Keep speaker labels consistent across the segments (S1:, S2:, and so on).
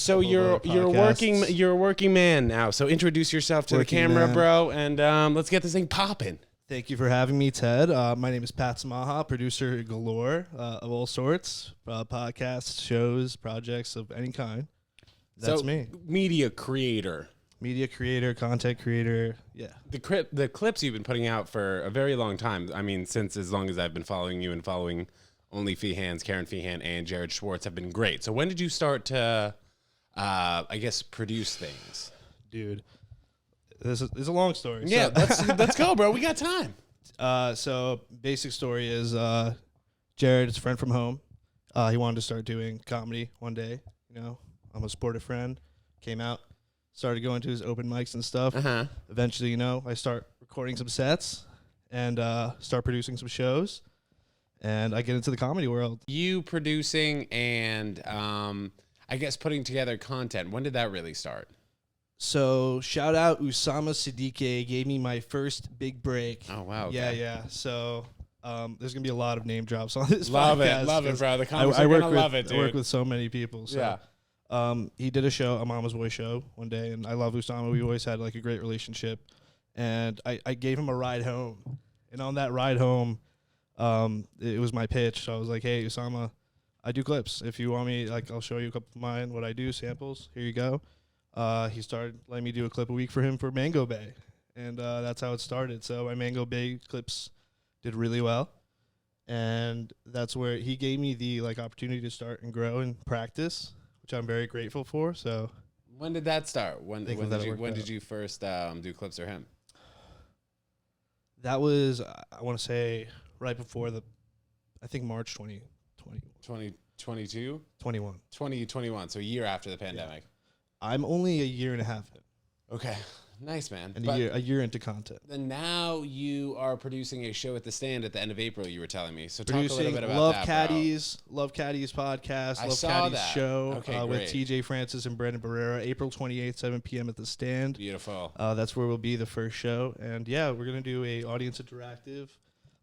S1: So you're a working man now. So introduce yourself to the camera, bro, and let's get this thing popping.
S2: Thank you for having me, Ted. My name is Pat Samaha, producer galore of all sorts, podcasts, shows, projects of any kind. That's me.
S1: Media creator,
S2: content creator. Yeah.
S1: The clips you've been putting out for a very long time. I mean, since as long as I've been following you and following Only Feehands, Karen Feehan, and Jared Schwartz have been great. So when did you start to, I guess, produce things?
S2: Dude, this is a long story.
S1: Yeah, let's go, bro. We got time.
S2: So basic story is Jared is a friend from home. He wanted to start doing comedy one day. You know, I'm a supportive friend. Came out, started going to his open mics and stuff. Eventually, you know, I start recording some sets and start producing some shows. And I get into the comedy world.
S1: You producing and I guess putting together content. When did that really start?
S2: So shout out Usama Siddiqui, gave me my first big break.
S1: Oh, wow.
S2: Okay. Yeah. So there's going to be a lot of name drops on this
S1: Love
S2: podcast.
S1: Love it, bro. The comments are going to love it, dude.
S2: I work with so many people. So. Yeah. He did a Mama's Boy show one day, and I love Usama. We always had like a great relationship. And I gave him a ride home. And on that ride home, it was my pitch. So I was like, hey, Usama, I do clips. If you want me, like, I'll show you a couple of mine, what I do, samples. Here you go. He started letting me do a clip a week for him for Mango Bay. And that's how it started. So my Mango Bay clips did really well. And that's where he gave me the like opportunity to start and grow and practice, which I'm very grateful for. So
S1: when did that start? When did you first do clips for him?
S2: That was, I want to say, right before I think March 2020.
S1: 2022?
S2: 21.
S1: 2021, so a year after the pandemic.
S2: Yeah. I'm only a year and a half in.
S1: Okay. Nice, man.
S2: And a year into content.
S1: And now you are producing a show at the Stand at the end of April, you were telling me. So talk a little bit about
S2: Love
S1: that,
S2: Caddies, Love Caddies podcast, Love Caddies show with TJ Francis and Brandon Barrera, April 28th, 7 p.m. at the Stand.
S1: Beautiful.
S2: That's where we'll be the first show. And yeah, we're going to do a audience interactive,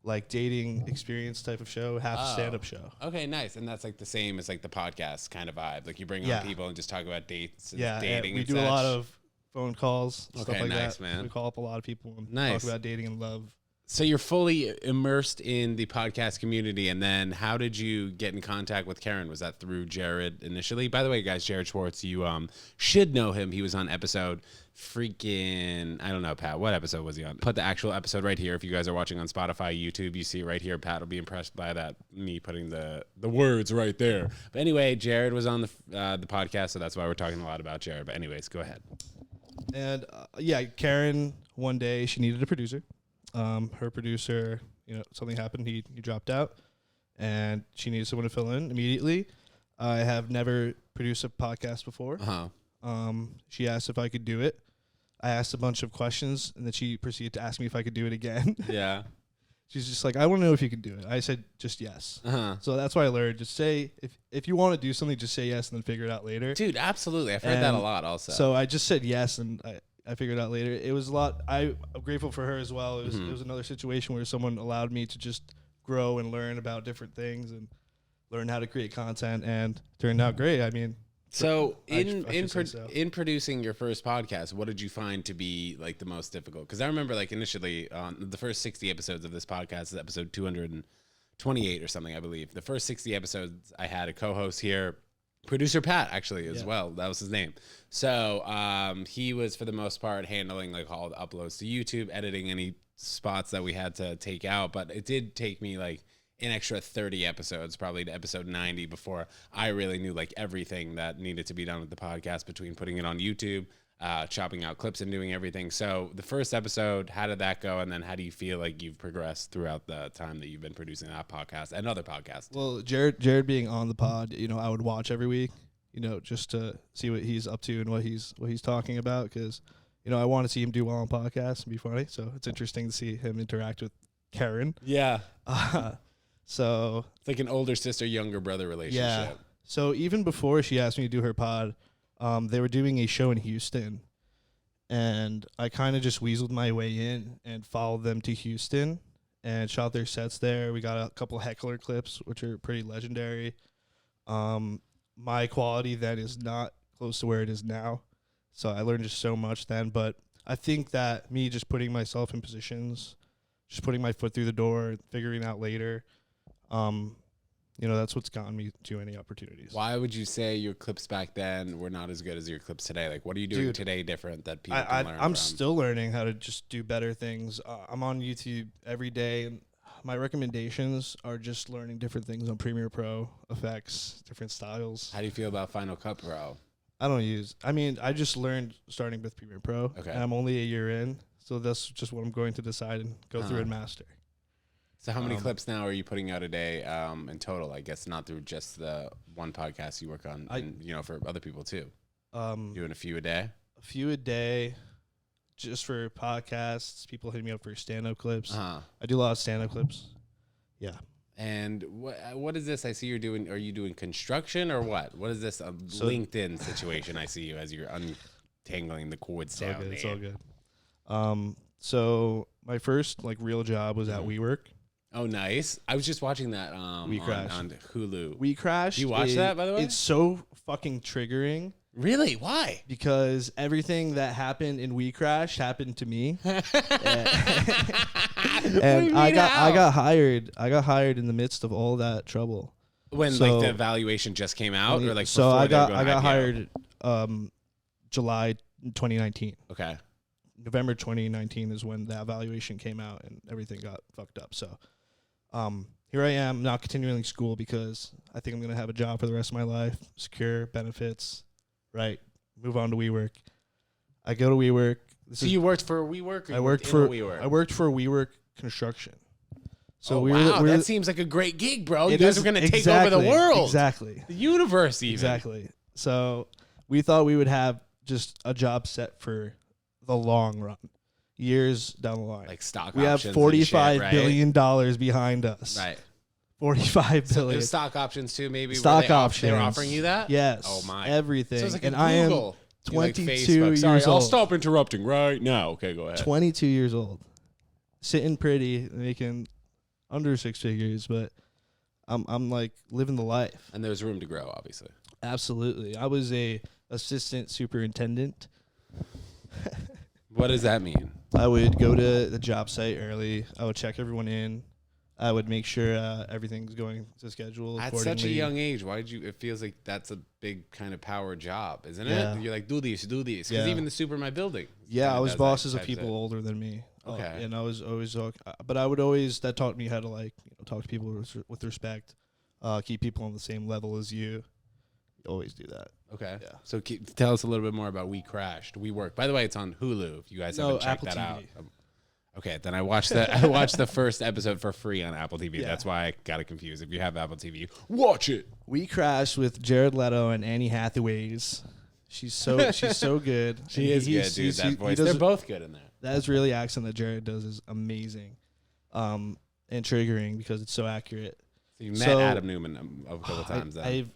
S2: like dating experience type of show, half a stand-up show.
S1: Okay, nice. And that's like the same as like the podcast kind of vibe. Like you bring on people and just talk about dates and dating.
S2: We do a lot of phone calls, stuff like
S1: nice,
S2: that.
S1: Man.
S2: We call up a lot of people and talk about dating and love.
S1: So you're fully immersed in the podcast community, and then how did you get in contact with Karen? Was that through Jared initially? By the way, guys, Jared Schwartz, you should know him. He was on episode freaking, I don't know, Pat, what episode was he on? Put the actual episode right here. If you guys are watching on Spotify, YouTube, you see it right here. Pat will be impressed by that, me putting the words right there. But anyway, Jared was on the podcast, so that's why we're talking a lot about Jared. But anyways, go ahead.
S2: And Karen, one day she needed a producer. Her producer, something happened. He dropped out, and she needed someone to fill in immediately. I have never produced a podcast before. She asked if I could do it. I asked a bunch of questions, and then she proceeded to ask me if I could do it again.
S1: Yeah.
S2: She's just like, I want to know if you can do it. I said, just yes. So that's why I learned, just say, if you want to do something, just say yes and then figure it out later.
S1: Dude, absolutely. I've heard that a lot also.
S2: So I just said yes, and I figured it out later. It was a lot. I'm grateful for her as well. It was another situation where someone allowed me to just grow and learn about different things and learn how to create content, and it turned out great. I mean,
S1: so in producing your first podcast, what did you find to be like the most difficult? Because I remember like initially on the first 60 episodes of this podcast, episode 228 or something, I believe. The first 60 episodes, I had a co-host here, producer Pat actually as well. That was his name. So he was for the most part handling like all the uploads to YouTube, editing any spots that we had to take out. But it did take me like an extra 30 episodes, probably to episode 90, before I really knew like everything that needed to be done with the podcast, between putting it on YouTube, chopping out clips and doing everything. So the first episode, how did that go? And then how do you feel like you've progressed throughout the time that you've been producing that podcast and other podcasts?
S2: Well, Jared being on the pod, I would watch every week, just to see what he's up to and what he's talking about. Cause I want to see him do well on podcasts and be funny. So it's interesting to see him interact with Karen.
S1: Yeah.
S2: So
S1: it's like an older sister, younger brother relationship.
S2: Yeah. So even before she asked me to do her pod, they were doing a show in Houston, and I kind of just weaseled my way in and followed them to Houston and shot their sets there. We got a couple heckler clips, which are pretty legendary. My quality then is not close to where it is now. So I learned just so much then. But I think that me just putting myself in positions, just putting my foot through the door, figuring out later, that's what's gotten me to any opportunities.
S1: Why would you say your clips back then were not as good as your clips today? Like, what are you doing today different that people can learn
S2: I'm
S1: from?
S2: still learning how to just do better things. I'm on YouTube every day, and my recommendations are just learning different things on Premiere Pro, effects, different styles.
S1: How do you feel about Final Cut Pro?
S2: I just learned starting with Premiere Pro, and I'm only a year in, so that's just what I'm going to decide and go through and master.
S1: So how many clips now are you putting out a day in total? I guess not through just the one podcast you work on, and, for other people too. Doing a few a day?
S2: A few a day, just for podcasts. People hit me up for stand-up clips. I do a lot of stand-up clips. Yeah.
S1: And what is this I see you're doing? Are you doing construction or what? What is this LinkedIn situation I see you as you're untangling the cords down there?
S2: It's all good. So my first real job was at WeWork.
S1: Oh, nice. I was just watching that on Hulu.
S2: We Crashed.
S1: You watch that, by the way?
S2: It's so fucking triggering.
S1: Really? Why?
S2: Because everything that happened in We Crashed happened to me. and I got hired. I got hired in the midst of all that trouble.
S1: When the evaluation just came out, or
S2: so I got hired July 2019.
S1: Okay.
S2: November 2019 is when the evaluation came out and everything got fucked up. So here I am now continuing school because I think I'm going to have a job for the rest of my life, secure benefits, right? Move on to WeWork. I go to WeWork.
S1: So you worked for WeWork? Or
S2: I worked for WeWork construction. So
S1: that seems like a great gig, bro. You guys are going to take over the world.
S2: Exactly.
S1: The universe even.
S2: Exactly. So we thought we would have just a job set for the long run, years down the line.
S1: Like stock
S2: we
S1: options.
S2: We have $45
S1: right?
S2: billion behind us.
S1: Right.
S2: $45 billion.
S1: So stock options too, maybe.
S2: Stock options.
S1: They're offering you that?
S2: Yes.
S1: Oh my.
S2: Everything.
S1: So it's like
S2: and
S1: Google.
S2: I am 22 years
S1: Sorry,
S2: old.
S1: I'll stop interrupting right now. Okay, go ahead.
S2: 22 years old. Sitting pretty, making under six figures, but I'm living the life.
S1: And there's room to grow, obviously.
S2: Absolutely. I was a assistant superintendent.
S1: What does that mean?
S2: I would go to the job site early. I would check everyone in. I would make sure everything's going to schedule
S1: At
S2: accordingly.
S1: such a young age, why did you? It feels like that's a big kind of power job, isn't
S2: Yeah.
S1: it? You're like, do this. Because even the super in my building.
S2: Yeah, I was bosses of people older than me.
S1: Okay.
S2: And I was always, but I would always, that taught me how to talk to people with respect, keep people on the same level as you. You always do that.
S1: Okay.
S2: Yeah.
S1: So tell us a little bit more about We Crashed. WeWork. By the way, it's on Hulu. If you guys haven't checked
S2: Apple
S1: that
S2: TV.
S1: out. Okay, then I watched the first episode for free on Apple TV.
S2: Yeah.
S1: That's why I got it confused. If you have Apple TV, watch it.
S2: We Crashed with Jared Leto and Annie Hathaway's. She's so good.
S1: She is good, dude. That voice. They're both good in there.
S2: That Israeli accent that Jared does is amazing, and triggering because it's so accurate.
S1: So you met Adam Newman a couple times. Then.
S2: I've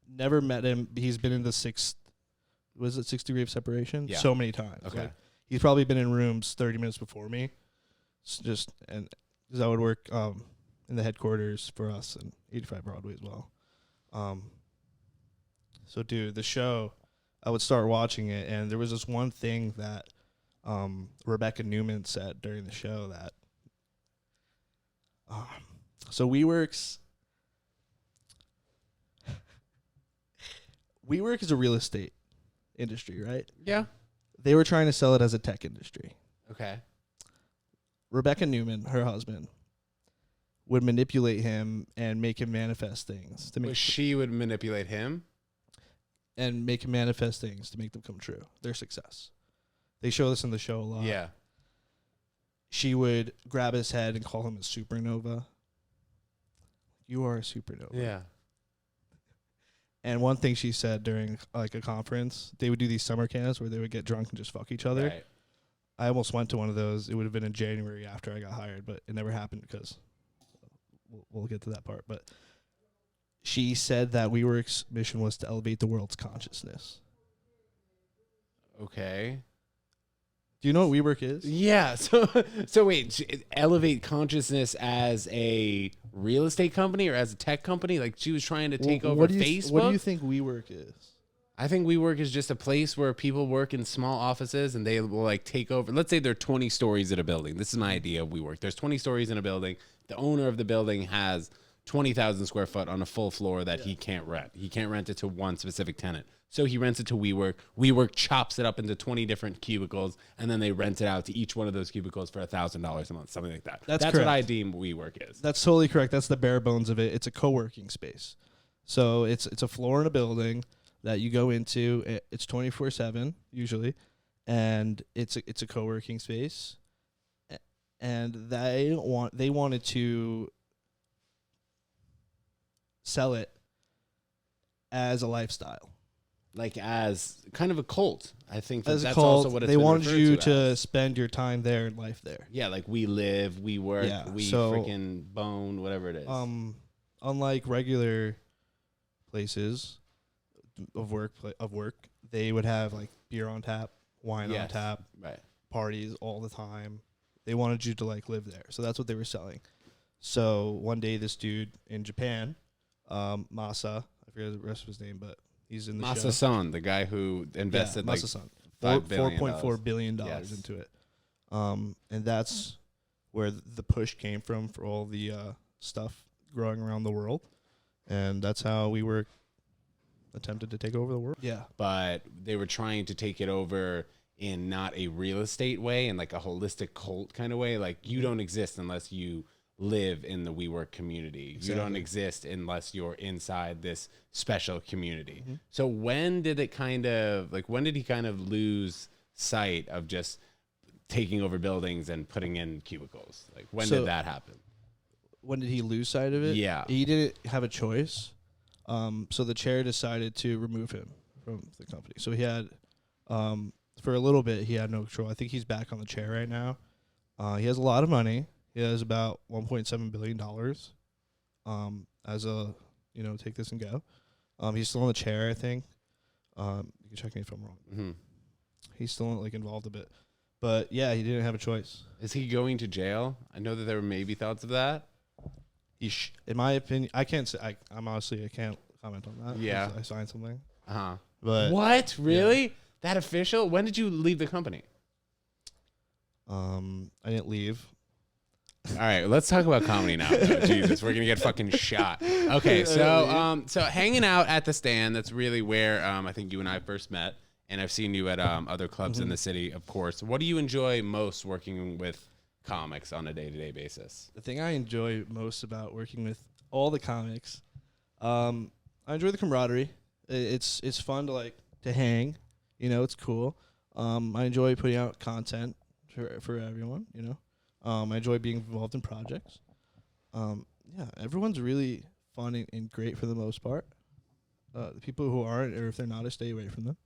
S2: never met him. He's been in the 6th degree of separation?
S1: Yeah.
S2: So many times.
S1: Okay.
S2: He's probably been in rooms 30 minutes before me. Because I would work in the headquarters for us and 85 Broadway as well. So, dude, the show, I would start watching it, and there was this one thing that Rebecca Newman said during the show that so WeWork is a real estate industry, right?
S1: Yeah.
S2: They were trying to sell it as a tech industry.
S1: Okay.
S2: Rebecca Newman, her husband, would manipulate him and make him manifest things to make.
S1: She would manipulate him
S2: and make him manifest things to make them come true. Their success. They show this in the show a lot.
S1: Yeah.
S2: She would grab his head and call him a supernova. You are a supernova.
S1: Yeah.
S2: And one thing she said during a conference, they would do these summer camps where they would get drunk and just fuck each other.
S1: Right.
S2: I almost went to one of those. It would have been in January after I got hired, but it never happened because we'll get to that part. But she said that WeWork's mission was to elevate the world's consciousness.
S1: Okay.
S2: Do you know what WeWork is?
S1: Yeah. So wait, elevate consciousness as a real estate company or as a tech company? Like she was trying to take over Facebook?
S2: What do you think WeWork is?
S1: I think WeWork is just a place where people work in small offices and they will like take over. Let's say there are 20 stories in a building. This is my idea of WeWork. There's 20 stories in a building. The owner of the building has 20,000 square foot on a full floor that he can't rent. He can't rent it to one specific tenant. So he rents it to WeWork. WeWork chops it up into 20 different cubicles, and then they rent it out to each one of those cubicles for $1,000 a month, something like that. That's what I deem WeWork is.
S2: That's totally correct. That's the bare bones of it. It's a co-working space. So it's a floor in a building that you go into. It's 24/7 usually, and it's a co-working space. And they wanted to sell it as a lifestyle,
S1: like as kind of a cult. I think
S2: that's
S1: cult,
S2: also what they wanted you to spend your time there and life there.
S1: Yeah, like we live, we work, we freaking bone, whatever it is.
S2: Unlike regular places of work, they would have like beer on tap, wine on tap, parties all the time. They wanted you to like live there, so that's what they were selling. So one day, this dude in Japan, Masa, I forget the rest of his name, but he's in the show.
S1: Masa-san, the guy who invested like
S2: $4.4 billion into it. And that's where the push came from for all the stuff growing around the world. And that's how we were attempted to take over the world. Yeah.
S1: But they were trying to take it over in not a real estate way, in like a holistic cult kind of way. Like you don't exist unless you live in the WeWork community. Exactly. You don't exist unless you're inside this special community. Mm-hmm. So when did he kind of lose sight of just taking over buildings and putting in cubicles? Like when did that happen?
S2: When did he lose sight of it?
S1: Yeah.
S2: He didn't have a choice. So the chair decided to remove him from the company. So he had, for a little bit, he had no control. I think he's back on the chair right now. He has a lot of money. He has about $1.7 billion as a, take this and go. He's still on the chair, I think. You can check me if I'm wrong. Mm-hmm. He's still like involved a bit. But yeah, he didn't have a choice.
S1: Is he going to jail? I know that there were maybe thoughts of that.
S2: In my opinion, I can't say. I can't comment on that.
S1: Yeah,
S2: I signed something.
S1: But what? Really? Yeah. That official? When did you leave the company?
S2: I didn't leave.
S1: All right, let's talk about comedy now. Jesus, we're gonna get fucking shot. Okay, so hanging out at the Stand, that's really where I think you and I first met, and I've seen you at other clubs in the city, of course. What do you enjoy most working with comics on a day-to-day basis?
S2: The thing I enjoy most about working with all the comics, I enjoy the camaraderie. It's fun to hang, it's cool. I enjoy putting out content for everyone, I enjoy being involved in projects. Everyone's really fun and great for the most part. The people who aren't, or if they're not, I stay away from them.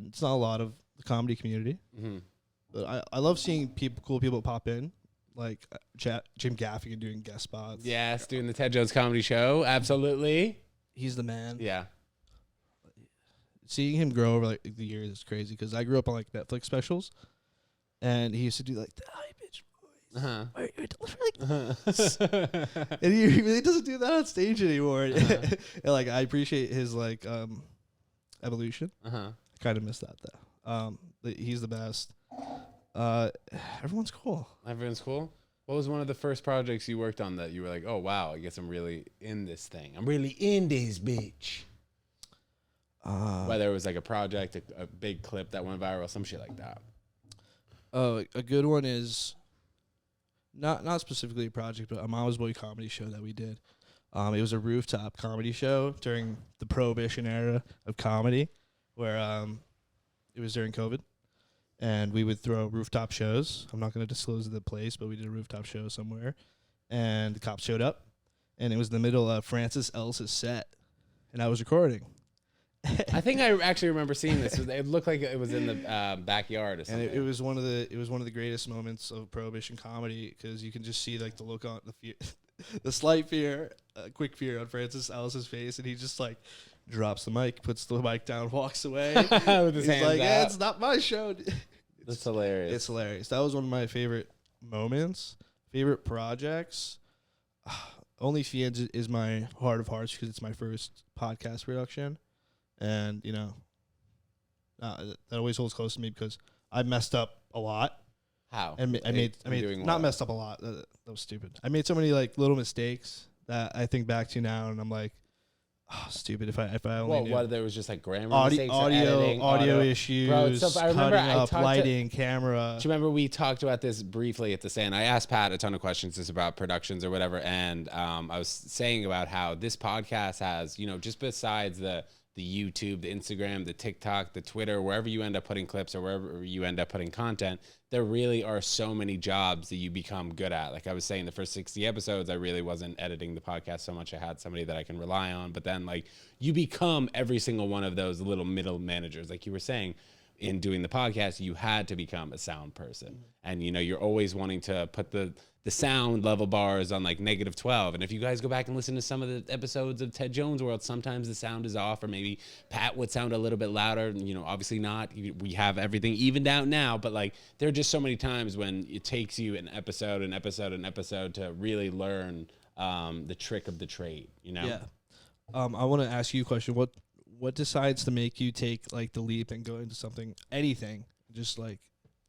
S2: It's not a lot of the comedy community. Mm-hmm. But I love seeing cool people pop in, like Jim Gaffigan doing guest spots.
S1: Yes, doing the Ted Jones Comedy Show. Absolutely.
S2: He's the man.
S1: Yeah.
S2: Seeing him grow over the years is crazy because I grew up on Netflix specials, and he used to do the high pitch voice. And he really doesn't do that on stage anymore. And I appreciate his evolution. I kind of miss that though. He's the best. Everyone's cool.
S1: Everyone's cool. What was one of the first projects you worked on that you were like, oh wow, I guess I'm really in this thing. I'm really in this bitch. Whether it was like a project, a big clip that went viral, some shit like that.
S2: A good one is not specifically a project, but a Mama's Boy comedy show that we did. It was a rooftop comedy show during the Prohibition era of comedy, where it was during COVID, and we would throw rooftop shows. I'm not going to disclose the place, but we did a rooftop show somewhere, and the cops showed up, and it was in the middle of Francis Ellis's set, and I was recording.
S1: I think I actually remember seeing this. It looked like it was in the backyard or something.
S2: And it was one of the greatest moments of Prohibition comedy because you can just see the look on the fear, the slight fear, quick fear on Francis Ellis's face, and he just drops the mic, puts the mic down, walks away with his hands out. Yeah, it's not my show.
S1: That's hilarious.
S2: It's hilarious. That was one of my favorite moments, favorite projects. OnlyFans is my heart of hearts because it's my first podcast production. And, that always holds close to me because I messed up a lot.
S1: How?
S2: And I made not messed up a lot. That was stupid. I made so many like little mistakes that I think back to now, and I'm like, oh, stupid. If I only knew.
S1: What there was just like grammar mistakes,
S2: audio issues,
S1: bro. So I remember
S2: cutting up, lighting, camera.
S1: Do you remember we talked about this briefly at the stand? I asked Pat a ton of questions just about productions or whatever, and I was saying about how this podcast has, just besides the YouTube, the Instagram, the TikTok, the Twitter, wherever you end up putting clips or wherever you end up putting content, there really are so many jobs that you become good at. Like I was saying, the first 60 episodes, I really wasn't editing the podcast so much. I had somebody that I can rely on. But then like you become every single one of those little middle managers. Like you were saying, in doing the podcast, you had to become a sound person. And, you're always wanting to put the sound level bars on like -12. And if you guys go back and listen to some of the episodes of Ted Jones World, sometimes the sound is off, or maybe Pat would sound a little bit louder. Obviously not. We have everything evened out now, but like there are just so many times when it takes you an episode to really learn the trick of the trade,
S2: Yeah. I want to ask you a question. What decides to make you take like the leap and go into anything, just like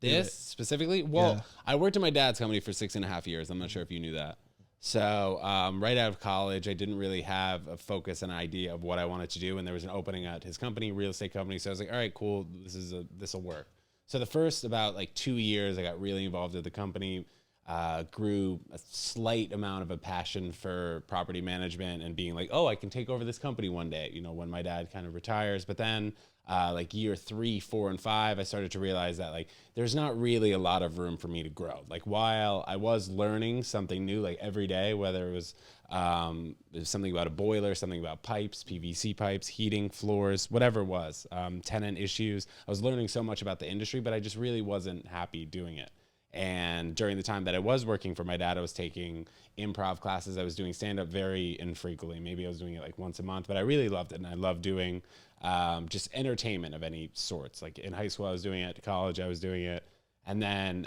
S1: this specifically? Well, yeah. I worked at my dad's company for 6.5 years. I'm not sure if you knew that. So right out of college, I didn't really have a focus and idea of what I wanted to do. And there was an opening at his company, real estate company. So I was like, all right, cool. This will work. So the first about like 2 years, I got really involved with the company, grew a slight amount of a passion for property management and being like, oh, I can take over this company one day, when my dad kind of retires. But then like year 3, 4, and 5, I started to realize that like there's not really a lot of room for me to grow. Like while I was learning something new like every day, whether it was something about a boiler, something about pipes, PVC pipes, heating, floors, whatever it was, tenant issues, I was learning so much about the industry, but I just really wasn't happy doing it. And during the time that I was working for my dad, I was taking improv classes. I was doing stand-up very infrequently. Maybe I was doing it like once a month, but I really loved it. And I loved doing just entertainment of any sorts. Like in high school, I was doing it. College, I was doing it. And then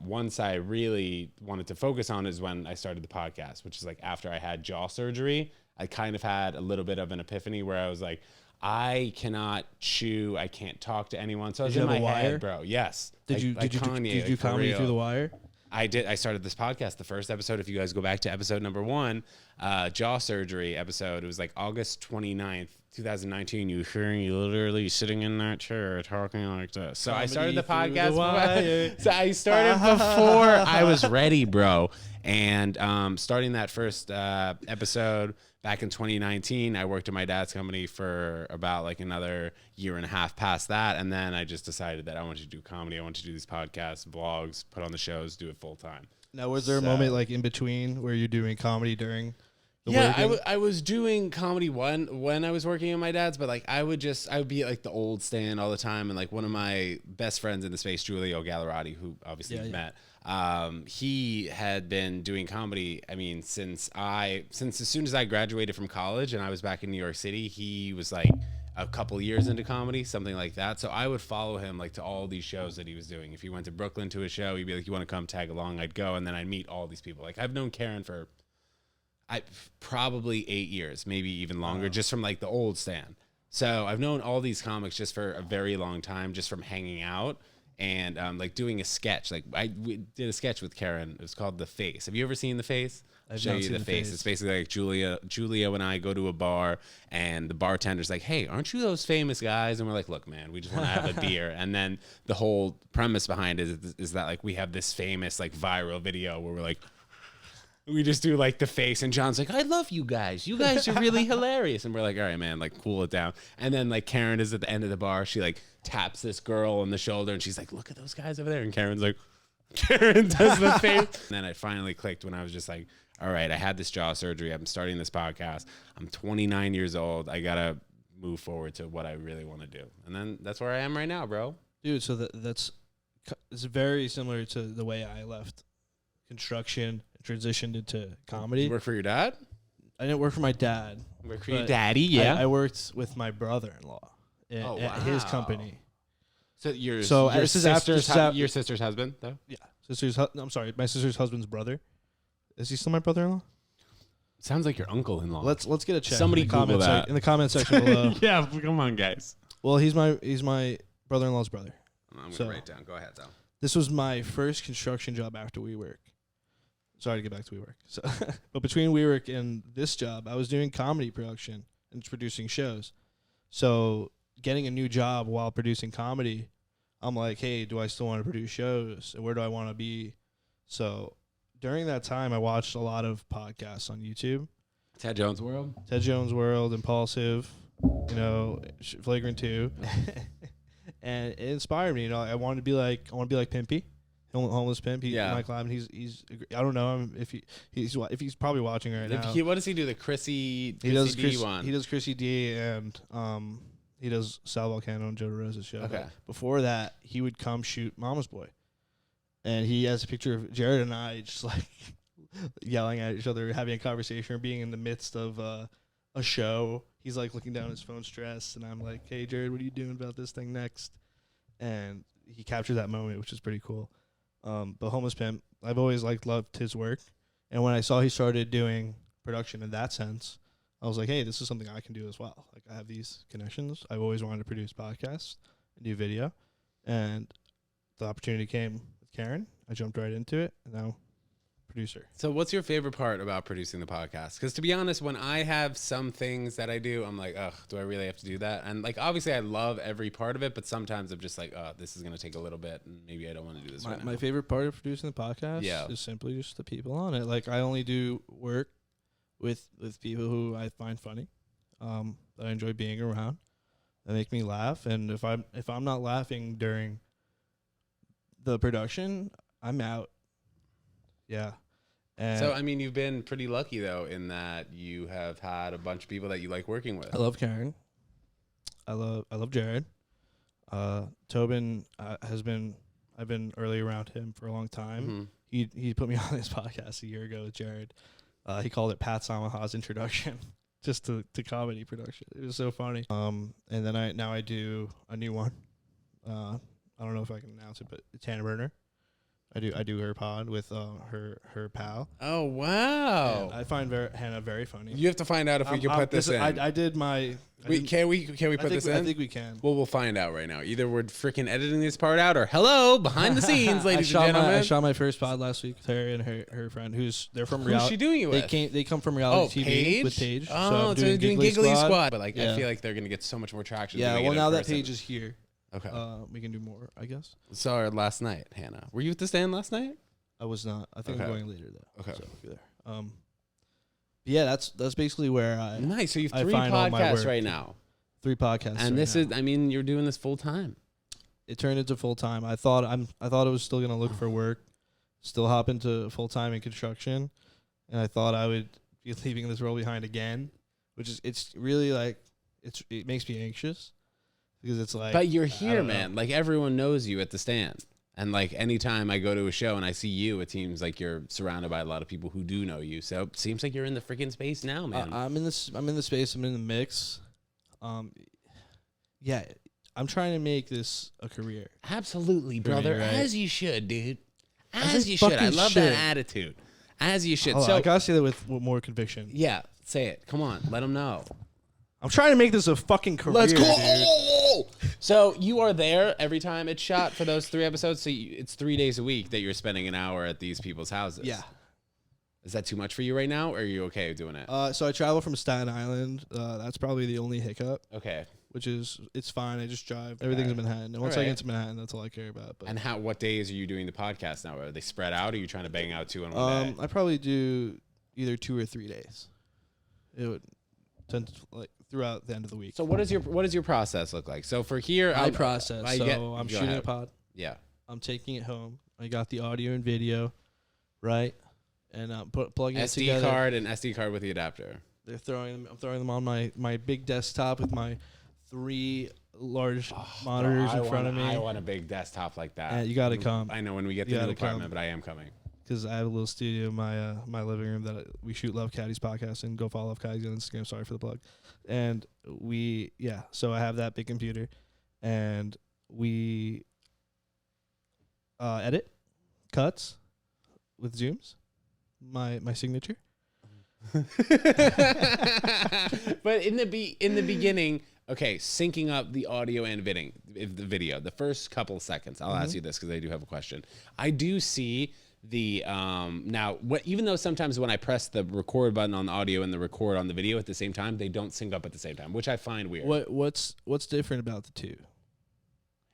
S1: once I really wanted to focus on is when I started the podcast, which is like after I had jaw surgery, I kind of had a little bit of an epiphany where I was like, I cannot chew. I can't talk to anyone. So I was in my head, bro. Yes.
S2: Did you do comedy through the wire?
S1: I did. I started this podcast. The first episode, if you guys go back to episode number 1, jaw surgery episode, it was like August 29th, 2019. You hearing you literally sitting in that chair talking like this. So I started the podcast. So I started before I was ready, bro. And starting that first episode back in 2019, I worked at my dad's company for about like another year and a half past that. And then I just decided that I wanted to do comedy. I wanted to do these podcasts, vlogs, put on the shows, do it full time.
S2: Now, was there a moment like in between where you're doing comedy during the
S1: working? I was doing comedy when I was working at my dad's, but like I would be at like the old stand all the time. And like one of my best friends in the space, Giulio Gallerati, who obviously you've met, he had been doing comedy. I mean, since as soon as I graduated from college and I was back in New York City, he was like a couple years into comedy, something like that. So I would follow him like to all these shows that he was doing. If he went to Brooklyn to a show, he'd be like, you want to come tag along? I'd go. And then I'd meet all these people. Like I've known Karen for probably 8 years, maybe even longer, just from like the old stand. So I've known all these comics just for a very long time, just from hanging out. And like doing a sketch, like we did a sketch with Karen. It was called The Face. Have you ever seen The Face? I'll show you The Face. It's basically like Julia and I go to a bar, and the bartender's like, "Hey, aren't you those famous guys?" And we're like, "Look, man, we just want to have a beer." And then the whole premise behind it is that like we have this famous like viral video where we're like, we just do like The Face, and John's like, I love you guys. You guys are really hilarious. And we're like, all right, man, like cool it down. And then like Karen is at the end of the bar. She like taps this girl on the shoulder, and she's like, look at those guys over there. And Karen does The Face. And then it finally clicked when I was just like, all right, I had this jaw surgery. I'm starting this podcast. I'm 29 years old. I got to move forward to what I really want to do. And then that's where I am right now, bro.
S2: Dude, so it's very similar to the way I left construction, transitioned into comedy.
S1: You work for your dad?
S2: I didn't work for my dad.
S1: Work for your daddy, yeah.
S2: I worked with my brother-in-law at his company.
S1: So your sister's husband, though?
S2: Yeah, my sister's husband's brother. Is he still my brother-in-law?
S1: Sounds like your uncle-in-law.
S2: Let's get a check.
S1: Somebody Google that
S2: in the comment section below.
S1: Yeah, come on, guys.
S2: Well, he's my brother-in-law's brother.
S1: I'm gonna write down. Go ahead, though.
S2: This was my first construction job after WeWork. Sorry to get back to WeWork. So, but between WeWork and this job, I was doing comedy production and producing shows. So getting a new job while producing comedy, I'm like, hey, do I still want to produce shows? And where do I want to be? So during that time, I watched a lot of podcasts on YouTube.
S1: TEDJONESWORLD,
S2: Impulsive, Flagrant 2. And it inspired me. I want to be like Pimpy, homeless pimp. He's in my club, and he's I don't know him if he's probably watching right now.
S1: What does he do? The Chrissy D one.
S2: He does Chrissy D, and he does Sal Volcano and Joe DeRosa's show.
S1: Okay.
S2: But before that, he would come shoot Mama's Boy, and he has a picture of Jared and I just like yelling at each other, having a conversation, or being in the midst of a show. He's like looking down his phone, stressed, and I'm like, "Hey, Jared, what are you doing about this thing next?" And he captured that moment, which is pretty cool. But Homeless Pimp, I've always loved his work, and when I saw he started doing production in that sense, I was like, "Hey, this is something I can do as well." Like, I have these connections. I've always wanted to produce podcasts and do video, and the opportunity came with Karen. I jumped right into it, and now producer.
S1: So what's your favorite part about producing the podcast? Because to be honest, when I have some things that I do, I'm like, ugh, do I really have to do that? And like, obviously I love every part of it, but sometimes I'm just like, oh, this is going to take a little bit, and maybe I don't want to do this right now.
S2: My favorite part of producing the podcast is simply just the people on it. Like, I only do work with people who I find funny, that I enjoy being around, that make me laugh. And if I'm not laughing during the production, I'm out. Yeah. And
S1: so, I mean, you've been pretty lucky, though, in that you have had a bunch of people that you like working with.
S2: I love Karen. I love Jared. Tobin I've been early around him for a long time. Mm-hmm. He put me on this podcast a year ago with Jared. He called it Pat Samaha's introduction just to comedy production. It was so funny. And then I do a new one. I don't know if I can announce it, but it's Hannah Burner. I do her pod with her pal.
S1: Oh wow!
S2: And I find Hannah very funny.
S1: You have to find out if we can put this in.
S2: I did my.
S1: Can we put this in?
S2: I think we can.
S1: Well, we'll find out right now. Either we're freaking editing this part out, or hello, behind the scenes, ladies and gentlemen.
S2: I shot my first pod last week with her and her friend, they're from reality.
S1: Who's she doing it with?
S2: They come from reality TV
S1: Paige?
S2: with Paige.
S1: Oh, so doing Giggly Squad. But I feel like they're gonna get so much more traction.
S2: Yeah. Well, now that Paige is here,
S1: okay,
S2: we can do more, I guess.
S1: Saw her last night, Hannah. Were you at the stand last night?
S2: I was not. I think I'm going later though.
S1: Okay.
S2: So, yeah, that's basically where I.
S1: Nice. So you have 3 podcasts right now.
S2: 3 podcasts.
S1: And this is, I mean, you're doing this full time.
S2: It turned into full time. I thought I was still gonna look for work, still hop into full time in construction, and I thought I would be leaving this role behind again, it's really like it makes me anxious because it's like.
S1: But you're here, man. Like, everyone knows you at the stand. And like, anytime I go to a show and I see you, it seems like you're surrounded by a lot of people who do know you. So it seems like you're in the freaking space now, man.
S2: I'm in the space. I'm in the mix. Yeah, I'm trying to make this a career.
S1: Absolutely, brother. Me, right? As you should, dude. As you should. I love that attitude. As you should.
S2: So I gotta say that with more conviction.
S1: Yeah, say it. Come on, let them know.
S2: I'm trying to make this a fucking career.
S1: Let's go. Dude. So you are there every time it's shot for those 3 episodes. So it's 3 days a week that you're spending an hour at these people's houses.
S2: Yeah.
S1: Is that too much for you right now, or are you okay doing it?
S2: So I travel from Staten Island. That's probably the only hiccup.
S1: Okay.
S2: It's fine. I just drive. Everything's in Manhattan. And once I get to Manhattan, that's all I care about. But.
S1: And what days are you doing the podcast now? Are they spread out? Or are you trying to bang out 2 in one day?
S2: I probably do either 2 or 3 days. It would tend to throughout the end of the week.
S1: So what does your process look like? So for here,
S2: I'm shooting a pod.
S1: Yeah.
S2: I'm taking it home. I got the audio and video, right? And I'm plugging it together.
S1: SD card and SD card with the adapter.
S2: I'm throwing them on my big desktop with my 3 large monitors in front of me.
S1: I want a big desktop like that.
S2: You got to come.
S1: I know when we get to the new apartment, but I am coming.
S2: Because I have a little studio in my living room that we shoot Love Caddies podcast in. Go follow Love Caddies on Instagram. Sorry for the plug. And so I have that big computer, and we edit cuts with zooms, my signature,
S1: But in the beginning, okay, syncing up the audio and the video, the first couple of seconds, I'll ask you this because I do have a question. I do see the even though sometimes when I press the record button on the audio and the record on the video at the same time, they don't sync up at the same time, which I find weird.
S2: What's different about the two?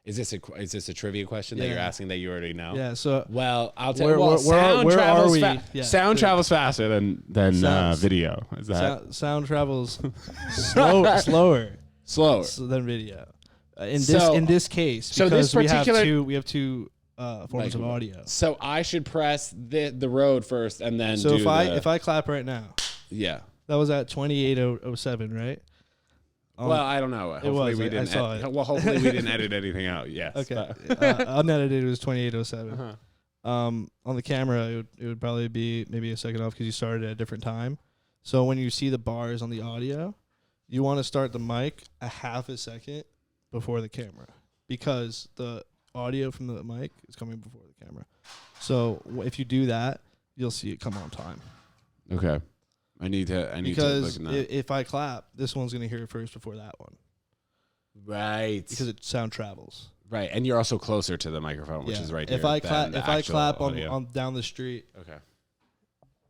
S1: Is this a trivia question that you're asking that you already know?
S2: Yeah. So
S1: I'll tell you. Sound travels faster than video. Is that
S2: sound travels slower than video? In this case, because we have two forms of audio.
S1: So I should press the road first and then.
S2: So if I clap right now,
S1: yeah,
S2: that was at 28:07, right?
S1: Well, I don't know. Hopefully we didn't. Hopefully we didn't edit anything out. Yes.
S2: Okay. Unedited, it was 28:07. On the camera, it would probably be maybe a second off because you started at a different time. So when you see the bars on the audio, you want to start the mic a half a second before the camera because the audio from the mic is coming before the camera. So if you do that, you'll see it come on time.
S1: Okay. I need to look at that.
S2: If I clap, this one's going to hear it first before that one.
S1: Right.
S2: Because sound travels.
S1: Right, and you're also closer to the microphone, which is right here.
S2: If I clap on down the street,
S1: okay,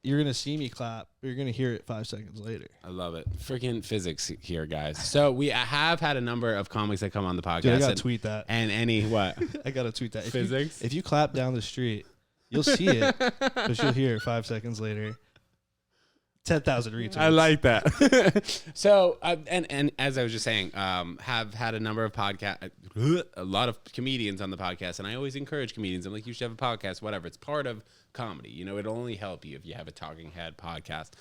S2: you're going to see me clap, but you're going to hear it 5 seconds later.
S1: I love it. Freaking physics here, guys. So I have had a number of comics that come on the podcast.
S2: Dude, I got to tweet that.
S1: And what?
S2: I got to tweet that.
S1: Physics?
S2: If you clap down the street, you'll see it, but you'll hear it 5 seconds later. 10,000 retweets.
S1: I like that. So, and as I was just saying, have had a number of a lot of comedians on the podcast, and I always encourage comedians. I'm like, you should have a podcast, whatever. It's part of comedy. You know, it'll only help you if you have a talking head podcast.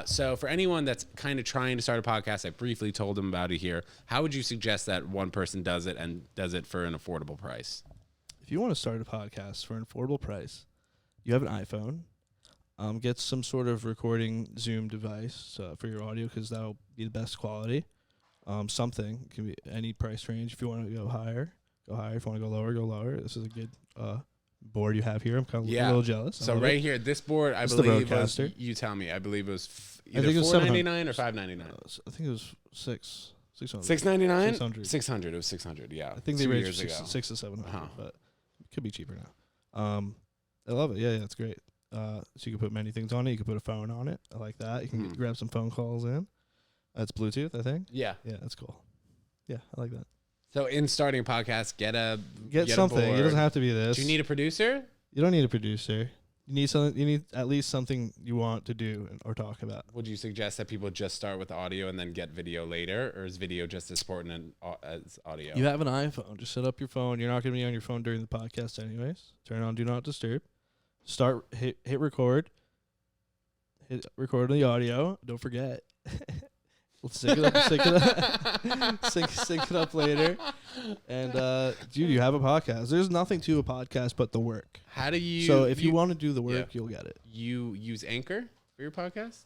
S1: So for anyone that's kind of trying to start a podcast, I briefly told them about it here. How would you suggest that one person does it and does it for an affordable price?
S2: If you want to start a podcast for an affordable price, you have an iPhone. Get some sort of recording Zoom device for your audio because that'll be the best quality. Something can be any price range. If you want to go higher, go higher. If you want to go lower, go lower. This is a good board you have here. I'm kind of a little jealous.
S1: So right here, this board, I believe was, you tell me, I believe it was either $4.99 or $5.99.
S2: I think it was $600.
S1: $6.99? $600. It was $600. Yeah.
S2: I think they raised $600 to $700, but it could be cheaper now. I love it. Yeah, it's great. So you can put many things on it. You can put a phone on it. I like that. You can grab some phone calls in. It's Bluetooth, I think.
S1: Yeah.
S2: Yeah, that's cool. Yeah, I like that.
S1: So in starting a podcast, get
S2: something.
S1: A board.
S2: It doesn't have to be this.
S1: Do you need a producer?
S2: You don't need a producer. You need something. You need at least something you want to do or talk about.
S1: Would you suggest that people just start with audio and then get video later, or is video just as important as audio?
S2: You have an iPhone. Just set up your phone. You're not going to be on your phone during the podcast anyways. Turn on Do Not Disturb. Hit record. Hit record on the audio. Don't forget. Let's sync it up. Sync it up later. And dude, you have a podcast. There's nothing to a podcast but the work.
S1: How do you?
S2: So if you want to do the work, you'll get it.
S1: You use Anchor for your podcast?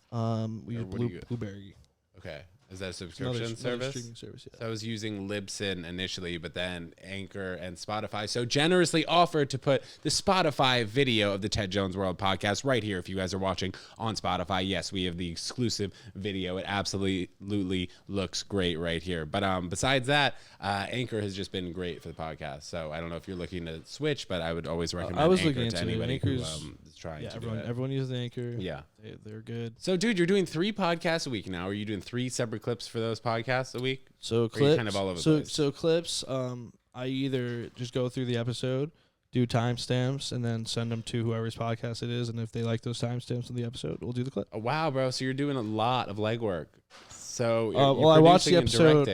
S2: We use Blueberry.
S1: Okay. Is that a subscription service?
S2: Streaming service, yeah.
S1: So I was using Libsyn initially, but then Anchor and Spotify so generously offered to put the Spotify video of the Ted Jones World podcast right here. If you guys are watching on Spotify, yes, we have the exclusive video. It absolutely looks great right here. But besides that, Anchor has just been great for the podcast. So I don't know if you're looking to switch, but I would always recommend Anchor to anybody who is trying to do it.
S2: Everyone uses Anchor.
S1: Yeah.
S2: They're good.
S1: So, dude, you're doing 3 podcasts a week now. Are you doing 3 separate clips for those podcasts a week?
S2: So clips,
S1: kind of all over the place?
S2: So clips, I either just go through the episode, do timestamps, and then send them to whoever's podcast it is. And if they like those timestamps in the episode, we'll do the clip.
S1: Oh, wow, bro. So you're doing a lot of legwork. So
S2: you're
S1: I
S2: watched the episode.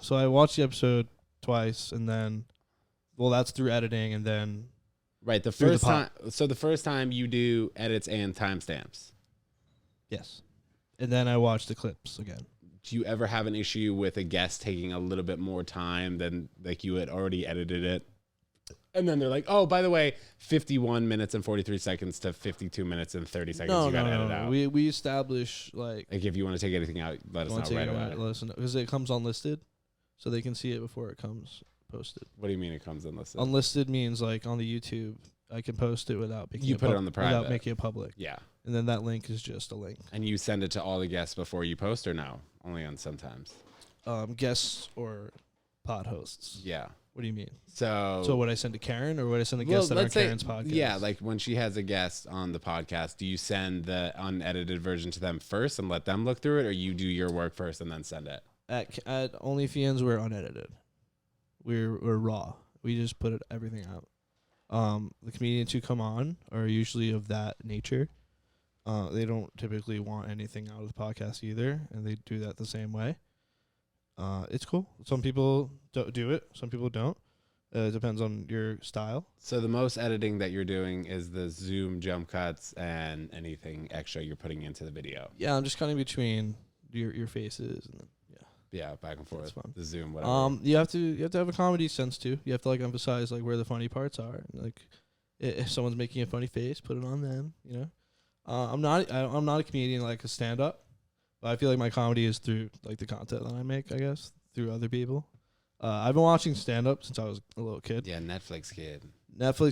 S2: So I watched the episode twice, and then, that's through editing, and then.
S1: Right, the first time. So the first time you do edits and timestamps.
S2: Yes, and then I watch the clips again.
S1: Do you ever have an issue with a guest taking a little bit more time than like you had already edited it, and then they're like, "Oh, by the way, 51 minutes and 43 seconds to 52 minutes and 30 seconds. You got to edit out."
S2: We establish like
S1: if you want to take anything out, let us know right away.
S2: Let us know because it comes unlisted, so they can see it before it comes posted.
S1: What do you mean it comes unlisted?
S2: Unlisted means like on the YouTube I can post it without making
S1: you put it on the private
S2: without making it public.
S1: Yeah.
S2: And then that link is just a link.
S1: And you send it to all the guests before you post, or no? Only on sometimes.
S2: Guests or pod hosts.
S1: Yeah.
S2: What do you mean?
S1: So
S2: would I send to Karen, or would I send to guests that are on Karen's podcast?
S1: Yeah, like when she has a guest on the podcast, do you send the unedited version to them first and let them look through it, or you do your work first and then send it?
S2: At OnlyFans, we're unedited. We're raw. We just put everything out. The comedians who come on are usually of that nature. They don't typically want anything out of the podcast either, and they do that the same way. It's cool. Some people do it. Some people don't. It depends on your style.
S1: So the most editing that you're doing is the Zoom jump cuts and anything extra you're putting into the video.
S2: Yeah, I'm just cutting between your faces and then,
S1: yeah, back and forth.
S2: That's fun.
S1: The Zoom, whatever.
S2: You have to have a comedy sense too. You have to like emphasize like where the funny parts are. Like if someone's making a funny face, put it on them. You know, I'm not a comedian like a stand up. But I feel like my comedy is through like the content that I make, I guess, through other people. I've been watching stand-up since I was a little kid.
S1: Yeah, Netflix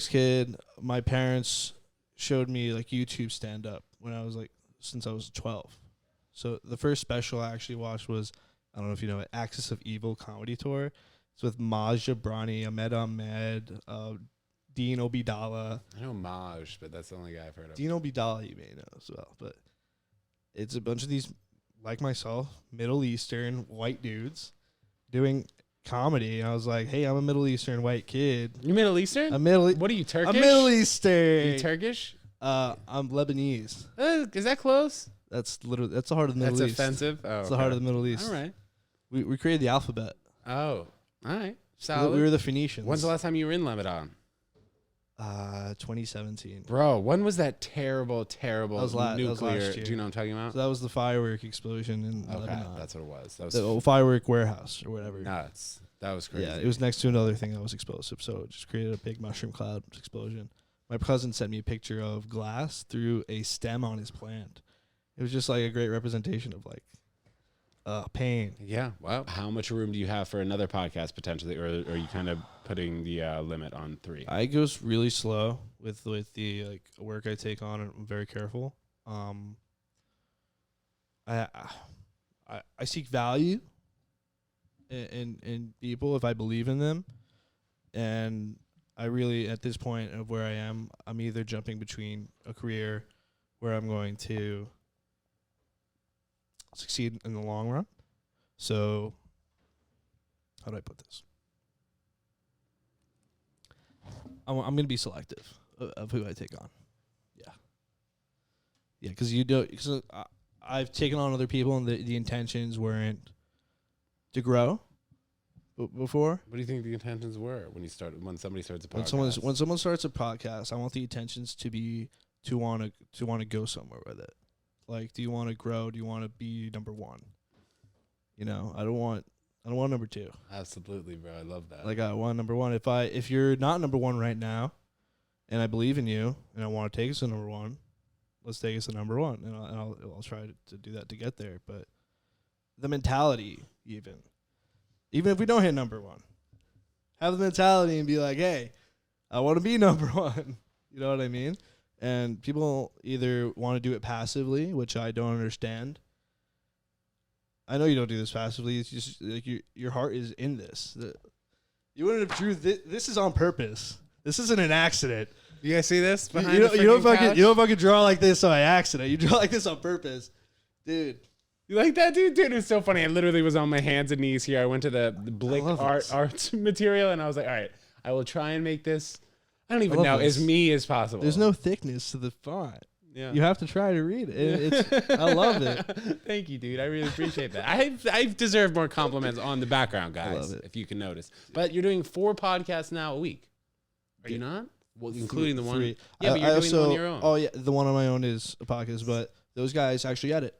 S1: kid. My parents showed me like YouTube stand-up when I was since I was 12. So the first special I actually watched was, I don't know if you know it, Axis of Evil Comedy Tour. It's with Maj Jabrani, Ahmed, Dean Obidala. I know Maj, but that's the only guy I've heard of.
S2: Dean Obidala you may know as well. But it's a bunch of these, like myself, Middle Eastern white dudes doing comedy. And I was like, hey, I'm a Middle Eastern white kid.
S1: You Middle Eastern? What are you, Turkish?
S2: I'm Middle Eastern.
S1: Are you Turkish?
S2: I'm Lebanese.
S1: Is that close?
S2: That's the heart of the Middle East.
S1: That's offensive? Oh,
S2: it's the heart of the Middle East.
S1: All right.
S2: We created the alphabet.
S1: Oh, all right. Solid.
S2: We were the Phoenicians.
S1: When's the last time you were in Lebanon?
S2: 2017.
S1: Bro, when was that terrible
S2: that was
S1: nuclear?
S2: last year.
S1: Do you know what I'm talking about?
S2: So that was the firework explosion in Lebanon.
S1: That's what it was. That was
S2: the firework warehouse or whatever.
S1: Nuts. That was crazy.
S2: Yeah, it was next to another thing that was explosive, so it just created a big mushroom cloud explosion. My cousin sent me a picture of glass through a stem on his plant. It was just like a great representation of like pain.
S1: Yeah. Well, how much room do you have for another podcast potentially, or are you kind of putting the limit on 3?
S2: I go really slow with the like work I take on, and I'm very careful. I seek value in people if I believe in them, and I really, at this point of where I am, I'm either jumping between a career where I'm going to succeed in the long run. So, how do I put this? I'm going to be selective of who I take on. Yeah, because I've taken on other people, and the intentions weren't to grow. Before,
S1: what do you think the intentions were when somebody starts a podcast?
S2: When someone starts a podcast, I want the intentions to be to want to go somewhere with it. Like, do you want to grow? Do you want to be number one? You know, I don't want number 2.
S1: Absolutely, bro. I love that.
S2: Like, I want number 1. If you're not number 1 right now, and I believe in you, and I want to take us to number 1, let's take us to number 1, and I'll try to do that to get there. But the mentality, even if we don't hit number 1, have the mentality and be like, hey, I want to be number 1. You know what I mean? And people either want to do it passively, which I don't understand. I know you don't do this passively. It's just like your heart is in this. You wouldn't have drew this. This is on purpose. This isn't an accident.
S1: You guys see this?
S2: You don't fucking draw like this by accident. You draw like this on purpose, dude.
S1: You like that, dude? Dude, it's so funny. I literally was on my hands and knees here. I went to the Blick art material, and I was like, all right, I will try and make this, I don't even know, as me as possible.
S2: There's no thickness to the font.
S1: Yeah.
S2: You have to try to read it. I love it.
S1: Thank you, dude. I really appreciate that. I deserve more compliments on the background, guys,
S2: I love it.
S1: if you can notice. But you're doing 4 podcasts now a week. Are you not? Well, including the one.
S2: 3.
S1: Yeah, but you're doing the one on your own.
S2: Oh, yeah. The one on my own is a podcast, but those guys actually edit.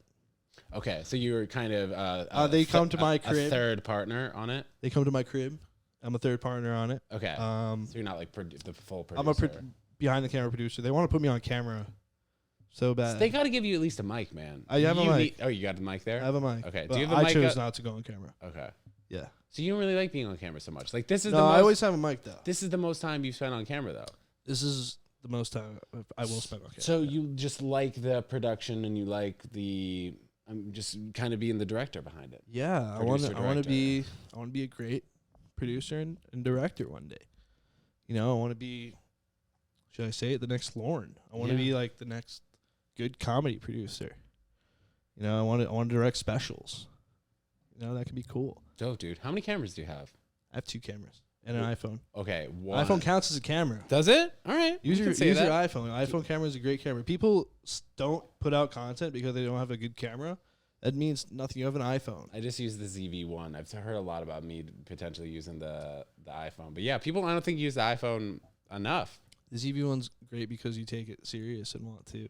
S1: Okay, so you were kind of
S2: they come to my crib.
S1: A third partner on it.
S2: They come to my crib. I'm a third partner on it.
S1: Okay, so you're not like the full producer.
S2: I'm a behind the camera producer. They want to put me on camera so bad.
S1: So they got to give you at least a mic, man.
S2: I have a mic.
S1: You got the mic there?
S2: I have a mic.
S1: Okay,
S2: do
S1: you have a mic?
S2: I chose not to go on camera.
S1: Okay.
S2: Yeah.
S1: So you don't really like being on camera so much. Like this is
S2: I always have a mic though.
S1: This is the most time you've spent on camera though.
S2: This is the most time I will spend on camera.
S1: So you just like the production and you like the just kind of being the director behind it.
S2: Yeah, I want to be a great producer and director one day. You know, I want to be, should I say it, the next Lorne. I want to be like the next good comedy producer. You know, I want to direct specials. You know, that could be cool.
S1: Dope, dude. How many cameras do you have?
S2: I have 2 cameras and an iPhone.
S1: Okay,
S2: iPhone counts as a camera.
S1: Does it? All right.
S2: Use your iPhone. iPhone camera is a great camera. People don't put out content because they don't have a good camera. That means nothing. You have an iPhone.
S1: I just use the ZV-1. I've heard a lot about me potentially using the iPhone. But yeah, people I don't think use the iPhone enough.
S2: The ZV-1's great because you take it serious and want to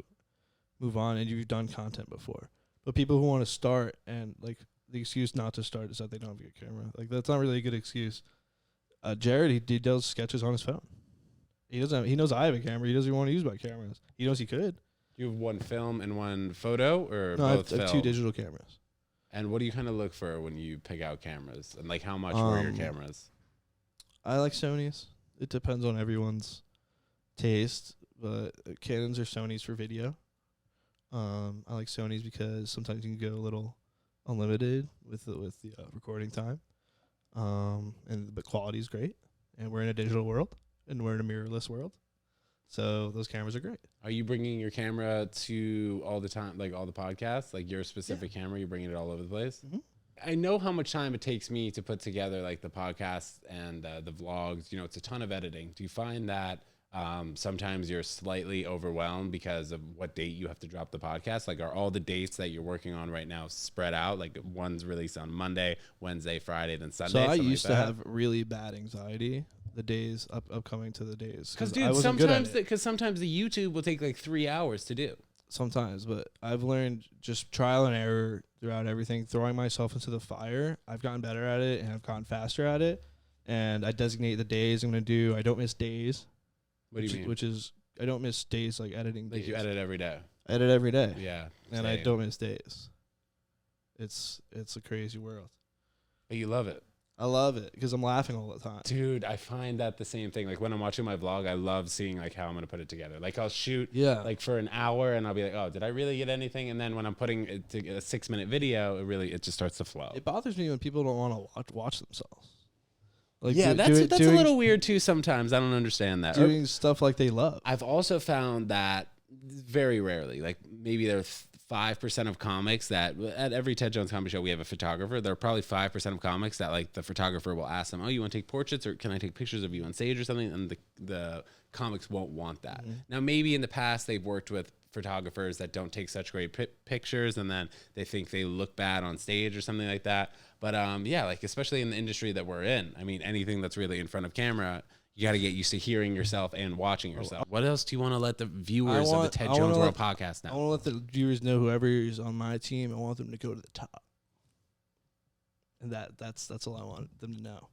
S2: move on, and you've done content before. But people who want to start and like the excuse not to start is that they don't have a good camera. Like that's not really a good excuse. Jared, he does sketches on his phone. He knows I have a camera. He doesn't even want to use my cameras. He knows he could.
S1: You have one film and one photo, or
S2: no,
S1: both?
S2: I have 2 digital cameras.
S1: And what do you kind of look for when you pick out cameras? And like, how much were your cameras?
S2: I like Sony's. It depends on everyone's taste, but Canons or Sony's for video. I like Sony's because sometimes you can go a little unlimited with the recording time, but quality is great. And we're in a digital world, and we're in a mirrorless world. So those cameras are great.
S1: Are you bringing your camera to all the time, like all the podcasts, like your specific camera? You're bringing it all over the place? Mm-hmm. I know how much time it takes me to put together like the podcasts and the vlogs. You know, it's a ton of editing. Do you find that sometimes you're slightly overwhelmed because of what date you have to drop the podcast? Like, are all the dates that you're working on right now spread out? Like one's released on Monday, Wednesday, Friday, then Sunday?
S2: So I used to have really bad anxiety the days upcoming to the days.
S1: Because dude, sometimes the YouTube will take like 3 hours to do.
S2: Sometimes, but I've learned just trial and error throughout everything, throwing myself into the fire. I've gotten better at it and I've gotten faster at it. And I designate the days I'm going to do. I don't miss days.
S1: What do you mean?
S2: Which is, I don't miss days like editing days.
S1: Like you edit every day.
S2: I edit every day.
S1: Yeah.
S2: And I don't miss days. It's a crazy world.
S1: But you love it.
S2: I love it because I'm laughing all the time.
S1: Dude, I find that the same thing. Like when I'm watching my vlog, I love seeing like how I'm going to put it together. Like I'll shoot like for an hour and I'll be like, oh, did I really get anything? And then when I'm putting it to a 6-minute video, it just starts to flow.
S2: It bothers me when people don't want to watch themselves. Like
S1: yeah, that's a little weird too sometimes. I don't understand that.
S2: Doing stuff like they love.
S1: I've also found that very rarely, like maybe there are 5% of comics that at every Ted Jones comedy show we have a photographer. There are probably 5% of comics that like the photographer will ask them, oh, you want to take portraits or can I take pictures of you on stage or something? And the comics won't want that. Mm-hmm. Now maybe in the past they've worked with photographers that don't take such great pictures and then they think they look bad on stage or something like that. But yeah, like especially in the industry that we're in, I mean anything that's really in front of camera, you got to get used to hearing yourself and watching yourself. What else do you want to let the viewers of the Ted Jones World podcast know?
S2: I want to let the viewers know whoever is on my team, I want them to go to the top. And that's all I want them to know.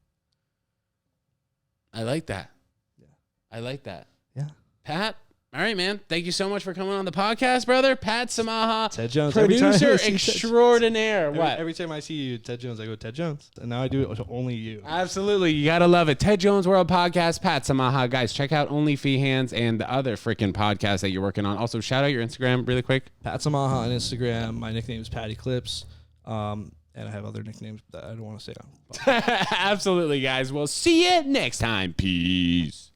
S1: I like that.
S2: Yeah.
S1: I like that.
S2: Yeah.
S1: Pat, all right, man. Thank you so much for coming on the podcast, brother. Pat Samaha,
S2: Ted Jones,
S1: producer extraordinaire.
S2: Every time I see you, Ted Jones, I go, Ted Jones. And now I do it with only you.
S1: Absolutely. You got to love it. Ted Jones World Podcast, Pat Samaha. Guys, check out Only Fee Hands and the other freaking podcasts that you're working on. Also, shout out your Instagram really quick.
S2: Pat Samaha on Instagram. My nickname is Patty Clips. And I have other nicknames that I don't want to say on.
S1: Absolutely, guys. We'll see you next time. Peace.